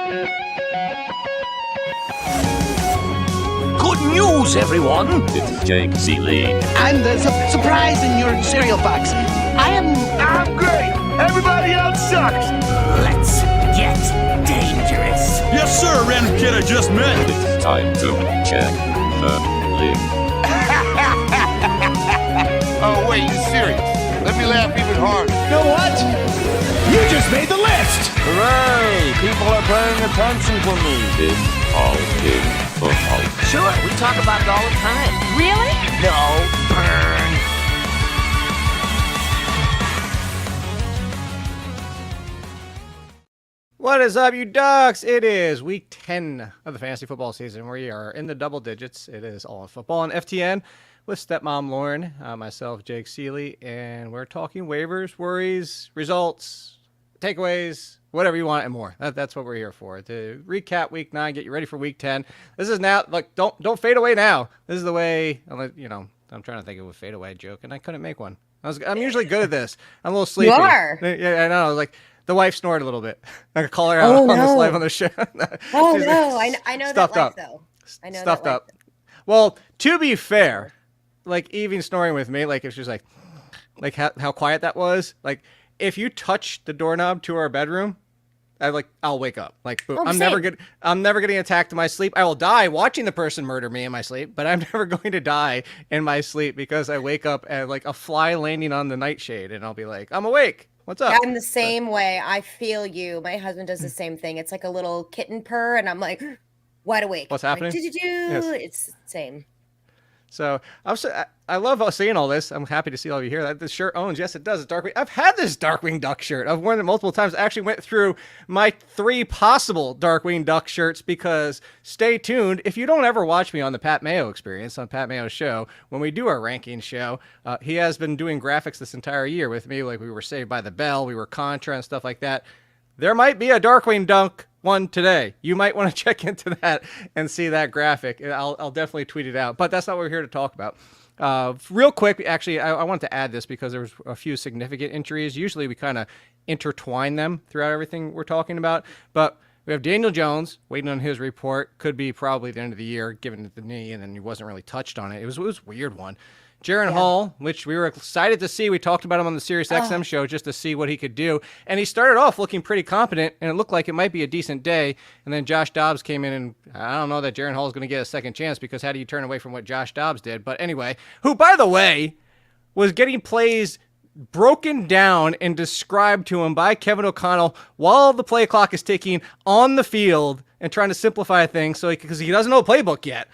Good news, everyone! It's Jake Ciely. And there's a surprise in your cereal box. I'm great. Everybody else sucks. Let's get dangerous. Yes, sir, random kid I just met. It's time to check the list. Oh, wait, you serious? Let me laugh even harder. You know what? You just made the list. Hooray! People are paying attention to me. It's all in football. Sure, we talk about it all the time. Really? No, burn. What is up, you ducks? It is week 10 of the fantasy football season. We are in the double digits. It is all in football on FTN with stepmom Lauren, myself, Jake Ciely, and we're talking waivers, worries, results, takeaways, whatever you want and more. That's what we're here for. To recap week 9, get you ready for week 10. This is now, like, don't fade away now. This is the way, you know, I'm trying to think of a fade away joke, and I couldn't make one. I'm usually good at this. I'm a little sleepy. You are. Yeah, I know. Like, the wife snored a little bit. I could call her out on this live on the show. Oh, no. I know that life, up. though. I know Stuffed that life. up. Well, to be fair, like, even snoring with me, like, if she's like how quiet that was, like, if you touch the doorknob to our bedroom, I'll wake up. Like, boom. Oh, I'm never getting attacked in my sleep. I will die watching the person murder me in my sleep, but I'm never going to die in my sleep because I wake up at, like, a fly landing on the nightshade, and I'll be like, I'm awake. What's up? I'm the same way. I feel you. My husband does the same thing. It's like a little kitten purr, and I'm like, wide awake. What's happening? Like, Yes. It's the same. So I love seeing all this. I'm happy to see all of you here. This shirt owns. Yes, it does. It's Darkwing. I've had this Darkwing Duck shirt. I've worn it multiple times. I actually went through my 3 possible Darkwing Duck shirts because, stay tuned, if you don't ever watch me on the Pat Mayo Experience, on Pat Mayo's show, when we do our ranking show, he has been doing graphics this entire year with me. Like, we were Saved by the Bell, we were Contra and stuff like that. There might be a Darkwing Duck one today. You might want to check into that and see that graphic. I'll definitely tweet it out, but that's not what we're here to talk about. Real quick, actually, I wanted to add this because there was a few significant injuries. Usually we kind of intertwine them throughout everything we're talking about, but we have Daniel Jones waiting on his report. Could be probably the end of the year, given the knee, and then he wasn't really touched on it. It was a weird one. Jaron Hall, which we were excited to see. We talked about him on the Sirius XM show just to see what he could do. And he started off looking pretty competent, and it looked like it might be a decent day. And then Josh Dobbs came in, and I don't know that Jaron Hall is going to get a second chance because how do you turn away from what Josh Dobbs did? But anyway, who, by the way, was getting plays broken down and described to him by Kevin O'Connell while the play clock is ticking on the field and trying to simplify things because he doesn't know a playbook yet.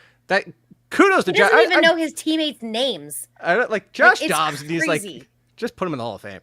Kudos to Josh. He doesn't even know his teammates' names. Josh Dobbs, and he's like, just put him in the Hall of Fame.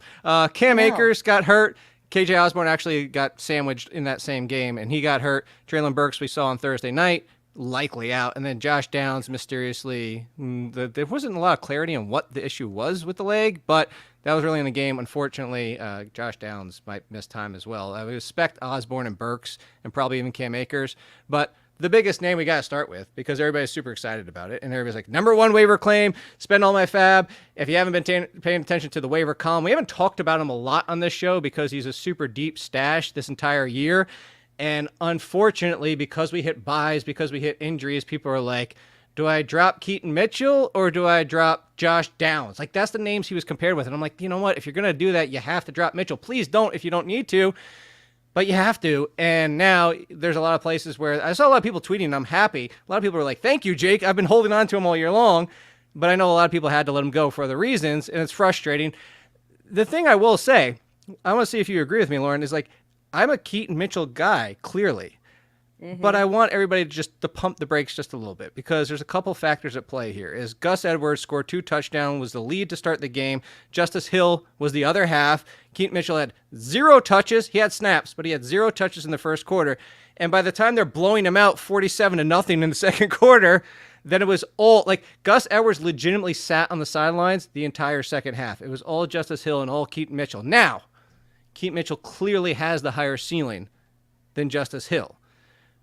Cam Akers got hurt. KJ Osborne actually got sandwiched in that same game, and he got hurt. Traylon Burks we saw on Thursday night, likely out. And then Josh Downs, mysteriously, there wasn't a lot of clarity on what the issue was with the leg, but that was really in the game. Unfortunately, Josh Downs might miss time as well. I would expect Osborne and Burks and probably even Cam Akers, but the biggest name we got to start with because everybody's super excited about it. And everybody's like, #1 waiver claim, spend all my fab. If you haven't been paying attention to the waiver column, we haven't talked about him a lot on this show because he's a super deep stash this entire year. And unfortunately, because we hit buys, because we hit injuries, people are like, do I drop Keaton Mitchell or do I drop Josh Downs? Like, that's the names he was compared with. And I'm like, you know what? If you're going to do that, you have to drop Mitchell. Please don't if you don't need to. But you have to, and now there's a lot of places where I saw a lot of people tweeting, and I'm happy. A lot of people are like, thank you, Jake. I've been holding on to him all year long, but I know a lot of people had to let him go for other reasons, and it's frustrating. The thing I will say, I want to see if you agree with me, Lauren, is like, I'm a Keaton Mitchell guy, clearly. But I want everybody to pump the brakes just a little bit because there's a couple factors at play here. Is Gus Edwards scored 2 touchdowns, was the lead to start the game. Justice Hill was the other half. Keaton Mitchell had 0 touches. He had snaps, but he had 0 touches in the first quarter. And by the time they're blowing him out 47-0 in the second quarter, then it was all like Gus Edwards legitimately sat on the sidelines the entire second half. It was all Justice Hill and all Keaton Mitchell. Now, Keaton Mitchell clearly has the higher ceiling than Justice Hill.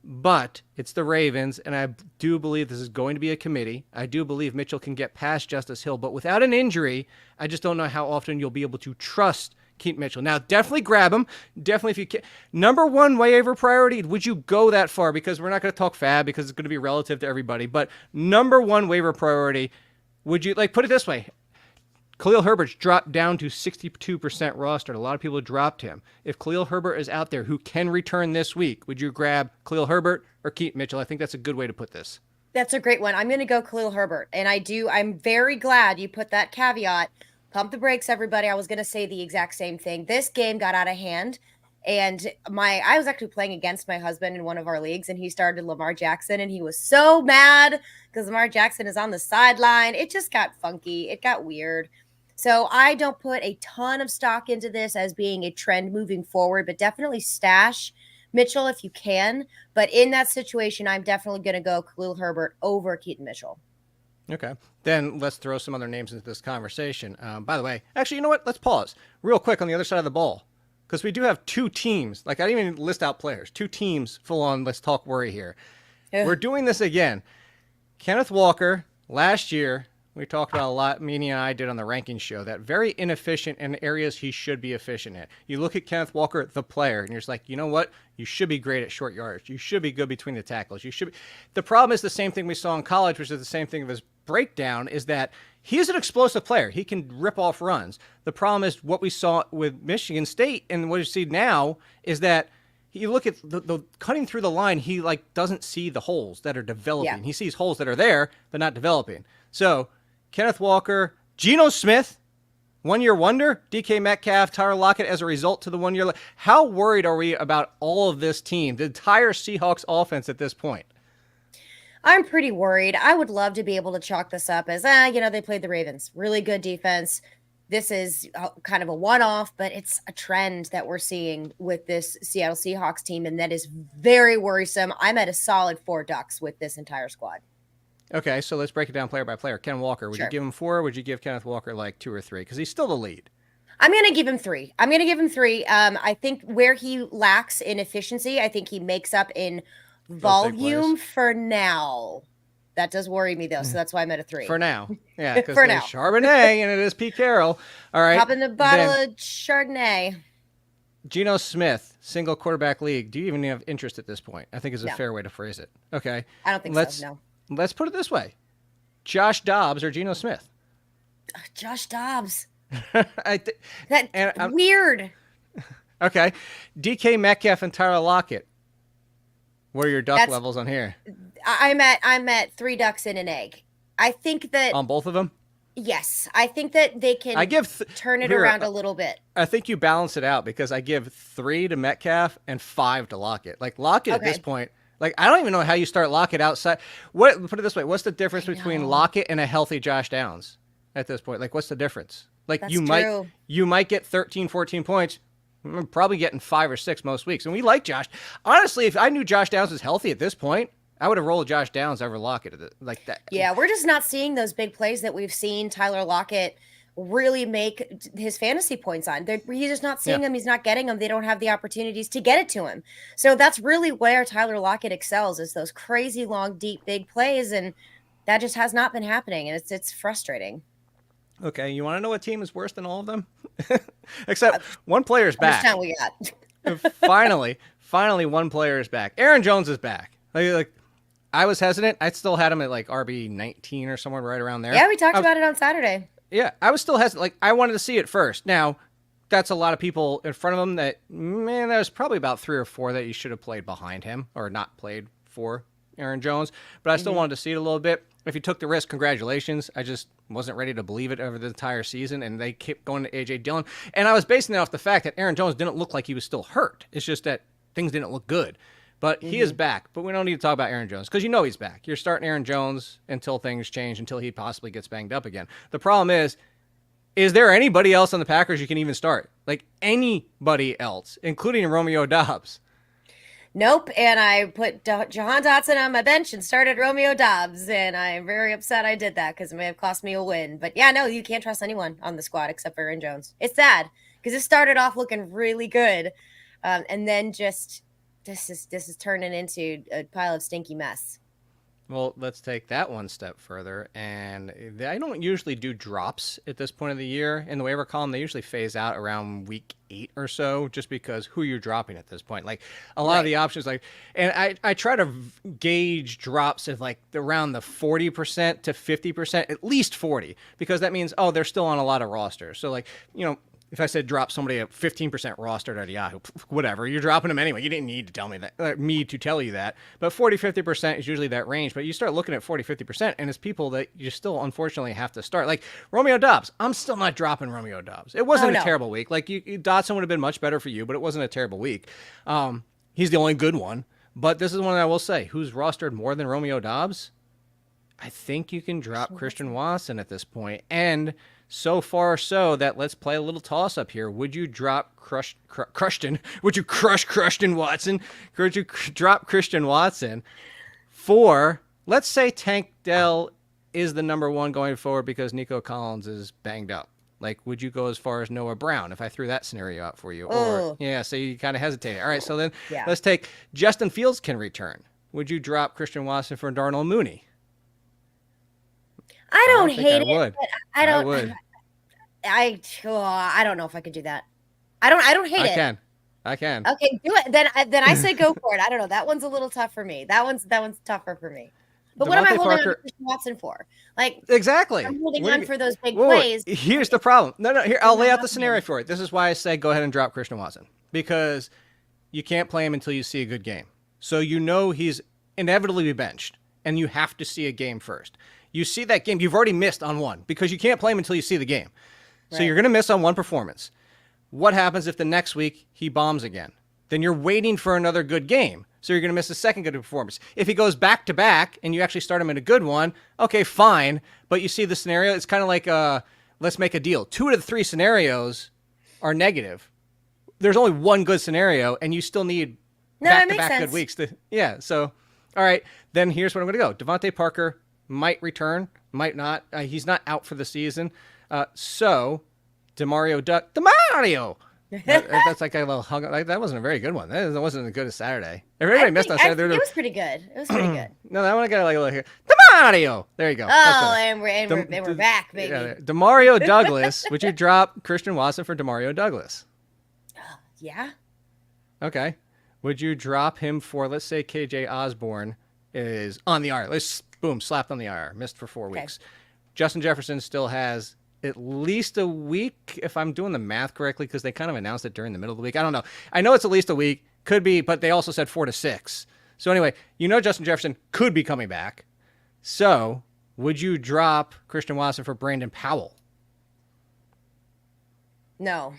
But it's the Ravens, and I do believe this is going to be a committee. I do believe Mitchell can get past Justice Hill, but without an injury, I just don't know how often you'll be able to trust Keaton Mitchell. Now, definitely grab him. Definitely, if you can. Number one waiver priority, would you go that far? Because we're not going to talk fab because it's going to be relative to everybody. But number one waiver priority, would you, like, put it this way. Khalil Herbert's dropped down to 62% rostered. A lot of people dropped him. If Khalil Herbert is out there who can return this week, would you grab Khalil Herbert or Keaton Mitchell? I think that's a good way to put this. That's a great one. I'm going to go Khalil Herbert. And I'm very glad you put that caveat. Pump the brakes, everybody. I was going to say the exact same thing. This game got out of hand. And I was actually playing against my husband in one of our leagues, and he started Lamar Jackson, and he was so mad because Lamar Jackson is on the sideline. It just got funky. It got weird. So I don't put a ton of stock into this as being a trend moving forward, but definitely stash Mitchell if you can. But in that situation, I'm definitely going to go Khalil Herbert over Keaton Mitchell. Okay. Then let's throw some other names into this conversation. By the way, actually, you know what? Let's pause real quick on the other side of the ball, because we do have two teams. Like, I didn't even list out players. Two teams full on. Let's talk worry here. We're doing this again. Kenneth Walker, last year, we talked about a lot, Meanie and I did on the rankings show, that very inefficient in areas he should be efficient at. You look at Kenneth Walker, the player, and you're just like, you know what? You should be great at short yardage. You should be good between the tackles. You should be. The problem is the same thing we saw in college, which is the same thing of his breakdown, is that he is an explosive player. He can rip off runs. The problem is what we saw with Michigan State and what you see now is that you look at the cutting through the line, he like doesn't see the holes that are developing. Yeah. He sees holes that are there, but not developing. So Kenneth Walker, Geno Smith, one-year wonder, DK Metcalf, Tyler Lockett as a result to the 1 year. How worried are we about all of this team, the entire Seahawks offense at this point? I'm pretty worried. I would love to be able to chalk this up as, they played the Ravens. Really good defense. This is kind of a one-off, but it's a trend that we're seeing with this Seattle Seahawks team, and that is very worrisome. I'm at a solid 4 Ducks with this entire squad. Okay, so let's break it down player by player. Ken Walker, would you give him 4 or would you give Kenneth Walker like 2 or 3? Because he's still the lead. I'm going to give him 3. I think where he lacks in efficiency, I think he makes up in volume for now. That does worry me, though, so that's why I'm at a 3. For now. Yeah, because it's Charbonnet and it is Pete Carroll. All right. Pop in the bottle of Chardonnay. Geno Smith, single quarterback league. Do you even have interest at this point? I think is a fair way to phrase it. Okay. I don't think so, no. Let's put it this way. Josh Dobbs or Geno Smith? Josh Dobbs. That's weird. Okay. DK Metcalf and Tyler Lockett. What are your duck levels on here? I'm at 3 ducks in an egg. I think that on both of them? Yes. I think that they can turn it around a little bit. I think you balance it out because I give 3 to Metcalf and 5 to Lockett. Like Lockett at this point, like, I don't even know how you start Lockett outside. Put it this way. What's the difference between Lockett and a healthy Josh Downs at this point? Like, what's the difference? Like, you might get 13, 14 points. I'm probably getting 5 or 6 most weeks. And we like Josh. Honestly, if I knew Josh Downs was healthy at this point, I would have rolled Josh Downs over Lockett like that. Yeah, we're just not seeing those big plays that we've seen Tyler Lockett really make his fantasy points on. He's just not seeing them. He's not getting them. They don't have the opportunities to get it to him. So that's really where Tyler Lockett excels, is those crazy long, deep, big plays. And that just has not been happening. And it's frustrating. Okay. You want to know what team is worse than all of them? Except one player's back. How much time we got? finally one player is back. Aaron Jones is back. Like I was hesitant. I still had him at like RB 19 or somewhere right around there. Yeah, we talked about it on Saturday. Yeah, I was still hesitant. Like, I wanted to see it first. Now, that's a lot of people in front of him that, man, there's probably about 3 or 4 that you should have played behind him or not played for Aaron Jones. But I still wanted to see it a little bit. If you took the risk, congratulations. I just wasn't ready to believe it over the entire season, and they kept going to A.J. Dillon. And I was basing that off the fact that Aaron Jones didn't look like he was still hurt. It's just that things didn't look good. But he is back. But we don't need to talk about Aaron Jones because you know he's back. You're starting Aaron Jones until things change, until he possibly gets banged up again. The problem is there anybody else on the Packers you can even start? Like anybody else, including Romeo Doubs? Nope. And I put Jahan Dotson on my bench and started Romeo Doubs. And I'm very upset I did that because it may have cost me a win. But yeah, no, you can't trust anyone on the squad except for Aaron Jones. It's sad because it started off looking really good. And then just... This is turning into a pile of stinky mess. Well, let's take that one step further. And I don't usually do drops at this point of the year in the waiver column. They usually phase out around week 8 or so, just because who you're dropping at this point. Like a lot of the options, and I try to gauge drops of like around the 40% to 50%, at least 40, because that means, they're still on a lot of rosters. So like, if I said drop somebody at 15% rostered at Yahoo, whatever, you're dropping them anyway. You didn't need to tell me that, me to tell you that. But 40, 50% is usually that range. But you start looking at 40, 50%, and it's people that you still unfortunately have to start. Like Romeo Doubs. I'm still not dropping Romeo Doubs. It wasn't a terrible week. Like Dotson would have been much better for you, but it wasn't a terrible week. He's the only good one. But this is one that I will say. Who's rostered more than Romeo Doubs? I think you can drop Christian Watson at this point. And so far so that let's play a little toss up here. Would you drop Crushton? Would you crush Crushton Watson? Would you drop Christian Watson for, let's say Tank Dell is the number one going forward because Nico Collins is banged up? Like, would you go as far as Noah Brown if I threw that scenario out for you? Or so you kind of hesitated. All right, so then let's take Justin Fields can return. Would you drop Christian Watson for Darnell Mooney? I don't hate it. Would. But I don't. I don't know if I could do that. I don't hate it. I can. Okay, do it. Then I say go for it. I don't know. That one's a little tough for me. That one's tougher for me. But what am I holding on to Christian Watson for? Like exactly. I'm holding on for those big plays. Here's the problem. No. Here, I'll lay out the scenario for it. This is why I say go ahead and drop Christian Watson, because you can't play him until you see a good game. So he's inevitably benched, and you have to see a game first. You see that game, you've already missed on one because you can't play him until you see the game. So you're going to miss on one performance. What happens if the next week he bombs again? Then you're waiting for another good game. So you're going to miss a second good performance. If he goes back to back and you actually start him in a good one, okay, fine. But you see the scenario, it's kind of like let's make a deal. 2 of the 3 scenarios are negative. There's only one good scenario, and you still need back-to-back good weeks. So, all right, then here's what I'm going to go. Devontae Parker might return, might not. He's not out for the season. So, Demario. That's like a little hung. Like, that wasn't a very good one. That wasn't as good as Saturday. Everybody missed on Saturday. It was pretty good. No, that one got like a little here. Demario. There you go. And we're back, baby. Yeah, Demario Douglas. Would you drop Christian Watson for Demario Douglas? Yeah. Okay. Would you drop him for, let's say, KJ Osborne is on the IR? Let's slapped on the IR, missed for 4 weeks. Justin Jefferson still has at least a week, if I'm doing the math correctly, because they kind of announced it during the middle of the week. I don't know. I know it's at least a week. Could be, but they also said 4 to 6. So anyway, Justin Jefferson could be coming back. So would you drop Christian Watson for Brandon Powell? No.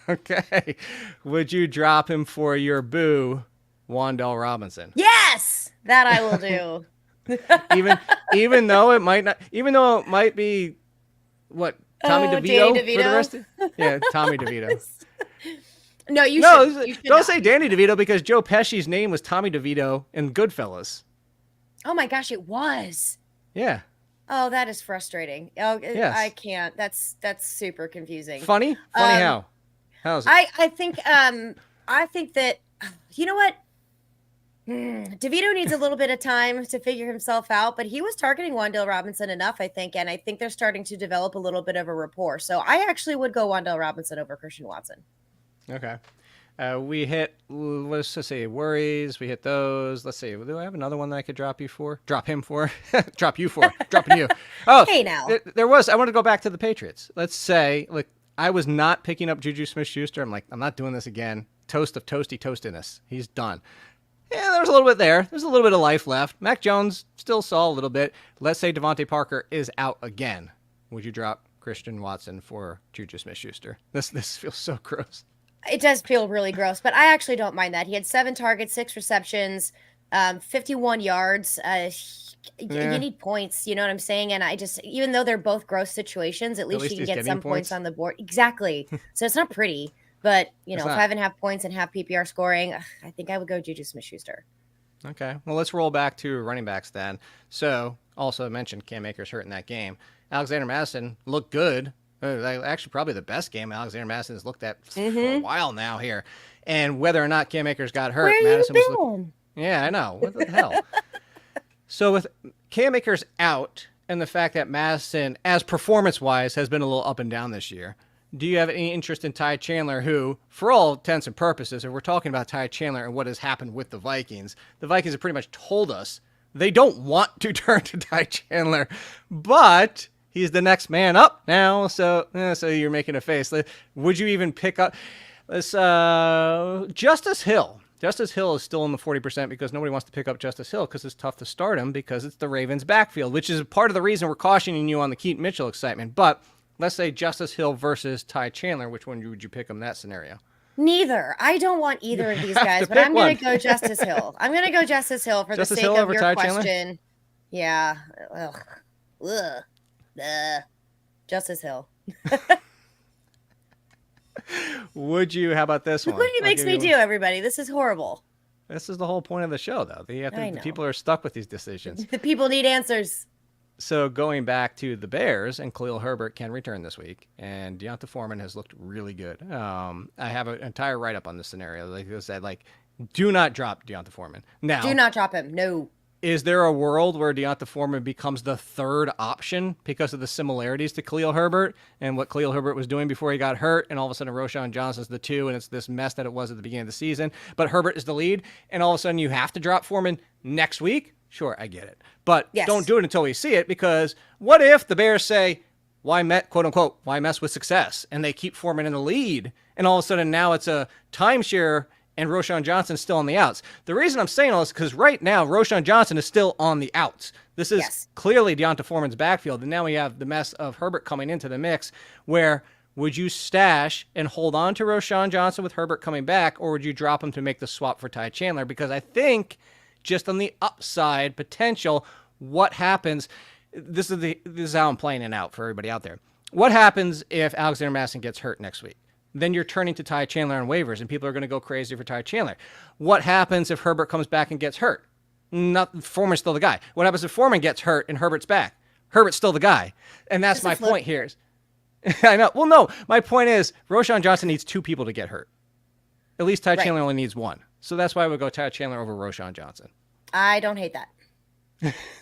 Okay. Would you drop him for your boo, Wan'Dale Robinson? Yes, that I will do. even though it might be what Tommy DeVito for the rest of Tommy DeVito. No, you should don't say Danny DeVito, because Joe Pesci's name was Tommy DeVito in Goodfellas. Oh my gosh, it was. Yeah. Oh, that is frustrating. Oh, yes. I can't. That's super confusing. Funny how? How's it? I think that you know what? DeVito needs a little bit of time to figure himself out, but he was targeting Wan'Dale Robinson enough, I think, and I think they're starting to develop a little bit of a rapport. So I actually would go Wan'Dale Robinson over Christian Watson. Okay. We hit, let's just say, worries. We hit those. Let's see. Do I have another one that I could drop you for? Drop him for? Drop you for? Dropping you. Oh, hey now. I want to go back to the Patriots. Let's say, look, I was not picking up Juju Smith-Schuster. I'm like, I'm not doing this again. Toast of toasty toastiness. He's done. Yeah, there's a little bit there. There's a little bit of life left. Mac Jones still saw a little bit. Let's say Devontae Parker is out again. Would you drop Christian Watson for Juju Smith-Schuster? This feels so gross. It does feel really gross, but I actually don't mind that. He had 7 targets, 6 receptions, 51 yards. You need points, you know what I'm saying? And I just, even though they're both gross situations, at least you can get some points on the board. Exactly. So it's not pretty. But, if 5.5 points and half PPR scoring, I think I would go Juju Smith-Schuster. Okay. Well, let's roll back to running backs then. So, also mentioned Cam Akers hurt in that game. Alexander Madison looked good. Actually, probably the best game Alexander Madison has looked at for a while now here. And whether or not Cam Akers got hurt, Where Madison you been? Yeah, I know. What the hell? So with Cam Akers out and the fact that Madison, as performance-wise, has been a little up and down this year, do you have any interest in Ty Chandler, who, for all intents and purposes, if we're talking about Ty Chandler and what has happened with the Vikings have pretty much told us they don't want to turn to Ty Chandler, but he's the next man up now, so you're making a face. Would you even pick up this Justice Hill? Justice Hill is still in the 40% because nobody wants to pick up Justice Hill because it's tough to start him because it's the Ravens' backfield, which is part of the reason we're cautioning you on the Keaton Mitchell excitement. But let's say Justice Hill versus Ty Chandler. Which one would you pick in that scenario? Neither. I don't want either of these guys, but I'm going to go Justice Hill. I'm going to go Justice Hill for Justice the sake Hill of over your Ty question. Chandler? Yeah. Ugh. Justice Hill. Would you? How about this one? Look what he makes me do, everybody. This is horrible. This is the whole point of the show, though. The people are stuck with these decisions. The people need answers. So going back to the Bears, and Khalil Herbert can return this week, and Deonta Foreman has looked really good. I have an entire write-up on this scenario. Like I said, do not drop Deonta Foreman. Now, do not drop him. No. Is there a world where Deonta Foreman becomes the third option because of the similarities to Khalil Herbert and what Khalil Herbert was doing before he got hurt, and all of a sudden Roschon Johnson's the 2, and it's this mess that it was at the beginning of the season, but Herbert is the lead, and all of a sudden you have to drop Foreman next week? Sure, I get it. But Don't do it until we see it, because what if the Bears say, quote unquote, why mess with success? And they keep Foreman in the lead, and all of a sudden now it's a timeshare and Roschon Johnson's still on the outs. The reason I'm saying all this is because right now Roschon Johnson is still on the outs. This is clearly Deonta Foreman's backfield, and now we have the mess of Herbert coming into the mix, where would you stash and hold on to Roschon Johnson with Herbert coming back, or would you drop him to make the swap for Ty Chandler? Because I think just on the upside potential, what happens, this is how I'm playing it out for everybody out there. What happens if Alexander Madison gets hurt next week? Then you're turning to Ty Chandler on waivers, and people are going to go crazy for Ty Chandler. What happens if Herbert comes back and gets hurt? Foreman's still the guy. What happens if Foreman gets hurt and Herbert's back? Herbert's still the guy. And that's my point here. I know. Well, no. My point is Roschon Johnson needs 2 people to get hurt. At least Ty Chandler only needs 1. So that's why I would go Ty Chandler over Roschon Johnson. I don't hate that.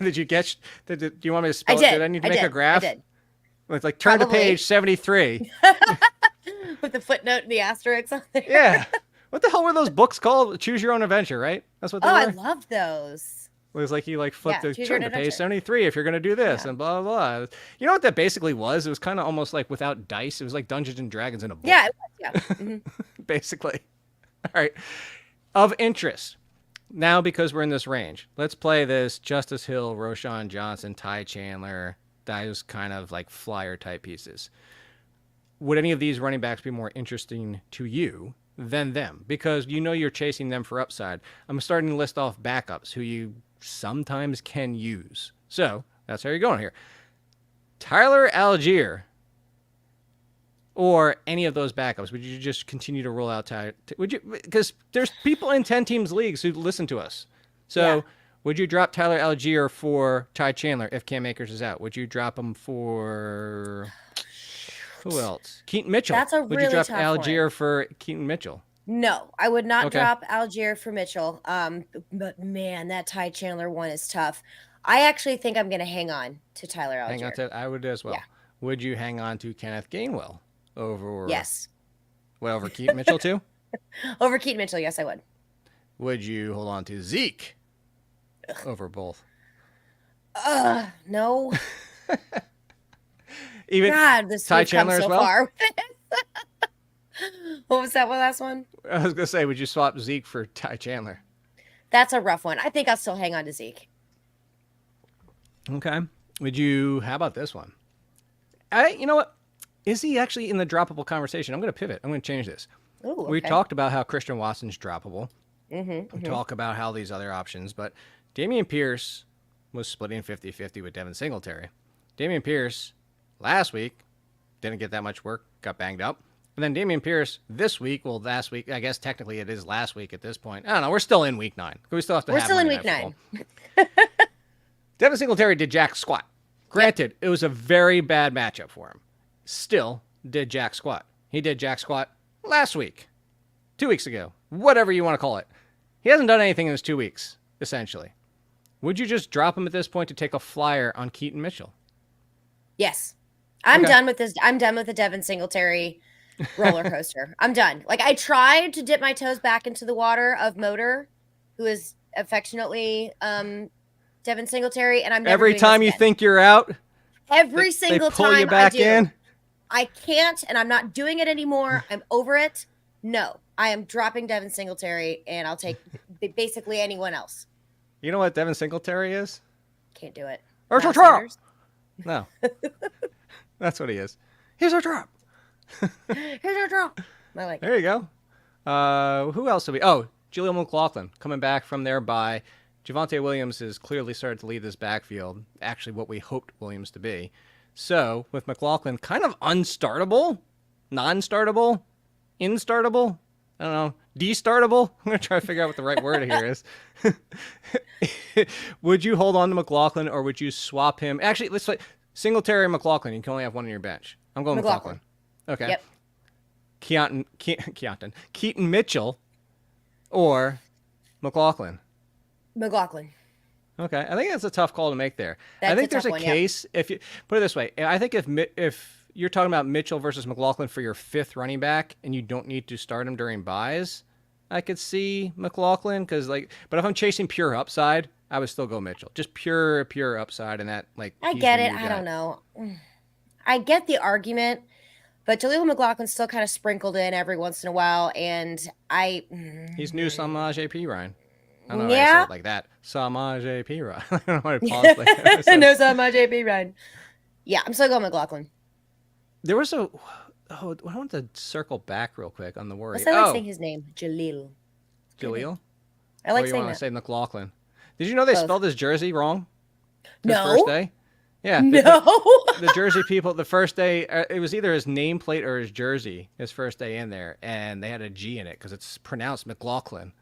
Did you get? Do you want me to spell it? Did I need to make a graph? I did. It's like turn to page 73. With the footnote and the asterisk on there. Yeah. What the hell were those books called? Choose Your Own Adventure, right? That's what they were. I love those. It was like you flip the turn to page adventure. 73 if you're going to do this and blah, blah, blah. You know what that basically was? It was kind of almost like without dice. It was like Dungeons and Dragons in a book. Yeah, it was. Yeah. Mm-hmm. Basically. All right. Of interest. Now, because we're in this range, let's play this Justice Hill, Roschon Johnson, Ty Chandler, those kind of like flyer type pieces. Would any of these running backs be more interesting to you than them? Because you're chasing them for upside. I'm starting to list off backups who you sometimes can use. So that's how you're going here. Tyler Algier or any of those backups, would you just continue to roll out Ty? Would you? Because there's people in 10 teams leagues who listen to us. So would you drop Tyler Algier for Ty Chandler if Cam Akers is out? Would you drop him for who else? Keaton Mitchell. That's a really Would you drop tough Algier one. for Keaton Mitchell? No, I would not drop Algier for Mitchell. But man, that Ty Chandler one is tough. I actually think I'm going to hang on to Tyler Algier. Hang on to it. I would as well. Yeah. Would you hang on to Kenneth Gainwell over? Yes. Well, over Keaton Mitchell too? Over Keaton Mitchell, yes, I would. Would you hold on to Zeke over both? No. Even God, this Ty Chandler come so as well? far with this. What was that last one? I was going to say, would you swap Zeke for Ty Chandler? That's a rough one. I think I'll still hang on to Zeke. Okay. How about this one? You know what? Is he actually in the droppable conversation? I'm going to pivot. I'm going to change this. Ooh, okay. We talked about how Christian Watson's droppable. Mm-hmm. We talk about how these other options, but Dameon Pierce was splitting 50-50 with Devin Singletary. Dameon Pierce last week didn't get that much work, got banged up. And then Dameon Pierce this week, last week, I guess technically it is last week at this point. I don't know. We're still in week 9. We still have to. We're still in week 9. Devin Singletary did jack squat. Granted, It was a very bad matchup for him. Still did jack squat. He did jack squat last week, 2 weeks ago, whatever you want to call it. He hasn't done anything in his 2 weeks, essentially. Would you just drop him at this point to take a flyer on Keaton Mitchell? Yes. I'm Okay. done with this. I'm done with the Devin Singletary roller coaster. I'm done. Like, I tried to dip my toes back into the water of Motor, who is affectionately Devin Singletary, and I'm never Every doing time this you again. think you're out, Every single they pull time you back I do. in. I can't, and I'm not doing it anymore. I'm over it. No, I am dropping Devin Singletary, and I'll take basically anyone else. You know what Devin Singletary is? Can't do it. Or Miles trap. Sanders? No. That's what he is. Here's our trap. Here's our drop. I like it. There you go. Who else do we? Oh, Jaleel McLaughlin coming back from there by. Javonte Williams has clearly started to lead this backfield. Actually, what we hoped Williams to be. So with McLaughlin kind of unstartable, non-startable, instartable. I don't know. De-startable. I'm going to try to figure out what the right word here is. Would you hold on to McLaughlin or would you swap him? Actually, let's say Singletary and McLaughlin. You can only have one on your bench. I'm going McLaughlin. Okay. Yep. Keaton Mitchell or McLaughlin. McLaughlin. Okay, I think that's a tough call to make there. That's I think a there's tough a one, yeah. case if you put it this way. I think if you're talking about Mitchell versus McLaughlin for your fifth running back and you don't need to start him during buys, I could see McLaughlin because but if I'm chasing pure upside, I would still go Mitchell. Just pure upside and that I he's get the it. new I guy. don't know. I get the argument, but Jaleel McLaughlin's still kind of sprinkled in every once in a while, and He's new Samaj AP Ryan. I don't know why I Yeah. said it like that. Samaj AP Ryan. I don't know why I paused like that. I no, so much JP Ryan. Yeah, I'm still going McLaughlin. There was I want to circle back real quick on the worry. What's I like saying his name? Jaleel. Jaleel? I like you saying want that. to say McLaughlin? Did you know they Both. spelled his jersey wrong? His No. first day? Yeah. No. The Jersey people, the first day, it was either his nameplate or his jersey, his first day in there, and they had a G in it because it's pronounced McLaughlin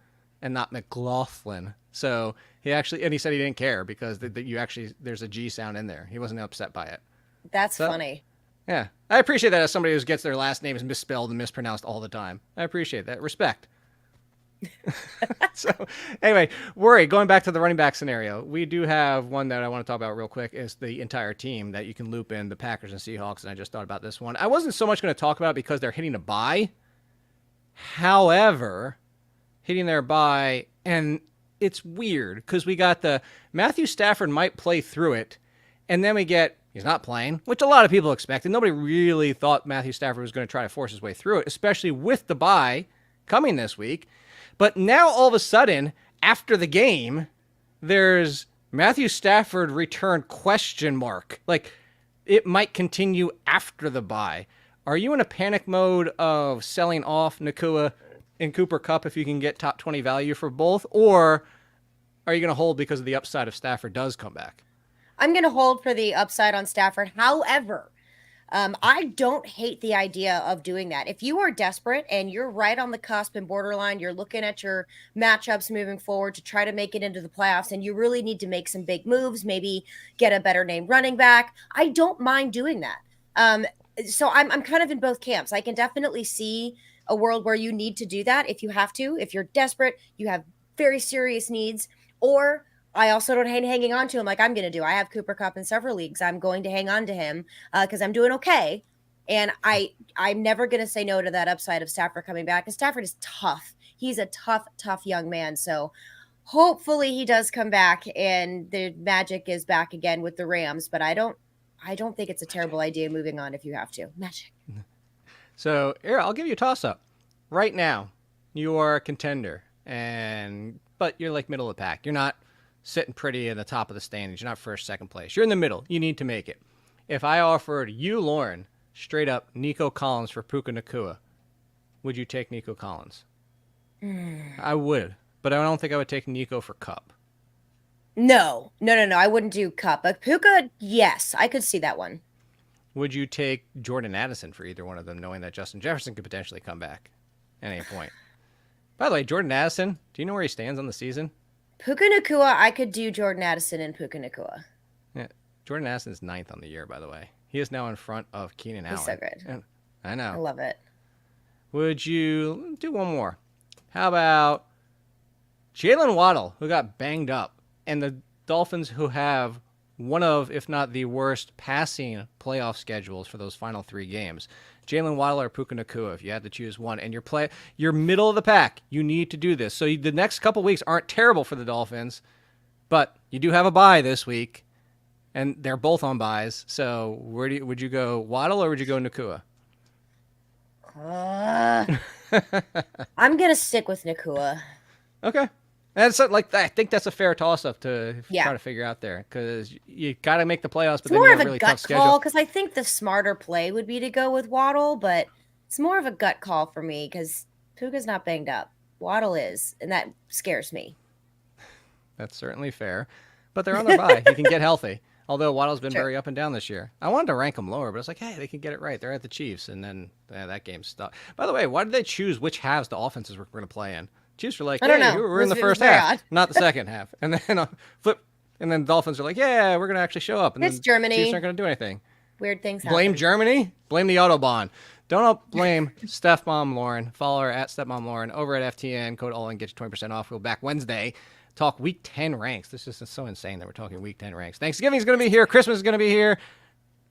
and not McLaughlin. So he said he didn't care because there's a G sound in there. He wasn't upset by it. That's funny. Yeah. I appreciate that as somebody who gets their last names misspelled and mispronounced all the time. I appreciate that. Respect. So anyway, going back to the running back scenario, we do have one that I want to talk about real quick is the entire team that you can loop in the Packers and Seahawks. And I just thought about this one. I wasn't so much going to talk about it because they're hitting a bye. However, hitting their bye, and it's weird because we got the Matthew Stafford might play through it. And then we get, he's not playing, which a lot of people expected. Nobody really thought Matthew Stafford was going to try to force his way through it, especially with the bye coming this week. But now all of a sudden, after the game, there's Matthew Stafford return ? Like, it might continue after the bye. Are you in a panic mode of selling off Nakua and Cooper Kupp if you can get top 20 value for both? Or are you going to hold because of the upside if Stafford does come back? I'm going to hold for the upside on Stafford. However, I don't hate the idea of doing that. If you are desperate and you're right on the cusp and borderline, you're looking at your matchups moving forward to try to make it into the playoffs, and you really need to make some big moves, maybe get a better named running back, I don't mind doing that. So I'm kind of in both camps. I can definitely see a world where you need to do that if you have to, if you're desperate, you have very serious needs, or I also don't hate hanging on to him like I'm going to do. I have Cooper Kupp in several leagues. I'm going to hang on to him because I'm doing okay. And I'm never going to say no to that upside of Stafford coming back because Stafford is tough. He's a tough young man. So hopefully he does come back and the magic is back again with the Rams. But I don't think it's a terrible idea moving on if you have to. Magic. So here, I'll give you a toss-up. Right now, you are a contender, but you're like middle of the pack. You're not sitting pretty in the top of the standings. You're not first, second place. You're in the middle. You need to make it. If I offered you, Lauren, straight up Nico Collins for Puka Nacua, would you take Nico Collins? I would, but I don't think I would take Nico for Kupp. No. I wouldn't do Kupp. But Puka, yes, I could see that one. Would you take Jordan Addison for either one of them, knowing that Justin Jefferson could potentially come back at any point? By the way, Jordan Addison, do you know where he stands on the season? Puka Nacua, I could do Jordan Addison and Puka Nacua. Yeah, Jordan Addison's 9th on the year, by the way. He is now in front of Keenan Allen. He's so good. And I know. I love it. Would you do one more? How about Jalen Waddle, who got banged up? And the Dolphins, who have one of, if not the worst, passing playoff schedules for those final 3 games. Jalen Waddle or Puka Nacua, if you had to choose one. And you're middle of the pack. You need to do this. So the next couple weeks aren't terrible for the Dolphins, but you do have a bye this week, and they're both on byes. So would you go Waddle or would you go Nacua? I'm going to stick with Nacua. Okay. And so, I think that's a fair toss-up to try to figure out there, because you got to make the playoffs, but It's then more you of have a a really gut tough schedule. call, because I think the smarter play would be to go with Waddle, but it's more of a gut call for me because Puka's not banged up. Waddle is, and that scares me. That's certainly fair. But they're on their bye. He can get healthy. Although Waddle's been very up and down this year. I wanted to rank them lower, but it's like, hey, they can get it right. They're at the Chiefs, and then that game's stuck. By the way, why did they choose which halves the offenses were going to play in? Chiefs were like, I don't hey, know. we're in the first half, not the second half. And then flip, and then Dolphins are like, yeah, we're going to actually show up. And It's then Germany. Chiefs aren't going to do anything. Weird things happen. Blame Germany? Blame the Autobahn. Don't blame Stepmom at Stepmom Lauren over at FTN. Code all in, get you 20% off. We'll be back Wednesday. Talk Week 10 ranks. This is so insane that we're talking Week 10 ranks. Thanksgiving's going to be here. Christmas is going to be here.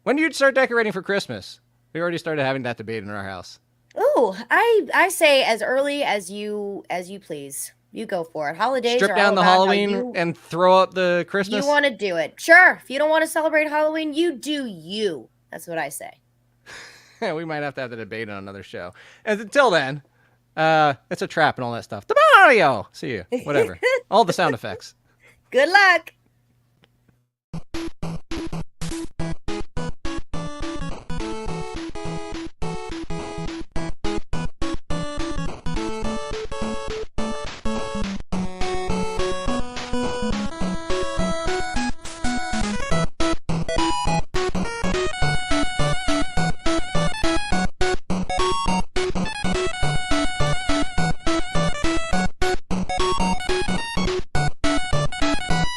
When do you start decorating for Christmas? We already started having that debate in our house. Ooh, I say as early as you please. You go for it. Holidays Strip are down all the about Halloween and throw up the Christmas? You want to do it. Sure. If you don't want to celebrate Halloween, you do you. That's what I say. We might have to have the debate on another show. And until then, it's a trap and all that stuff. The Mario! See you. Whatever. All the sound effects. Good luck.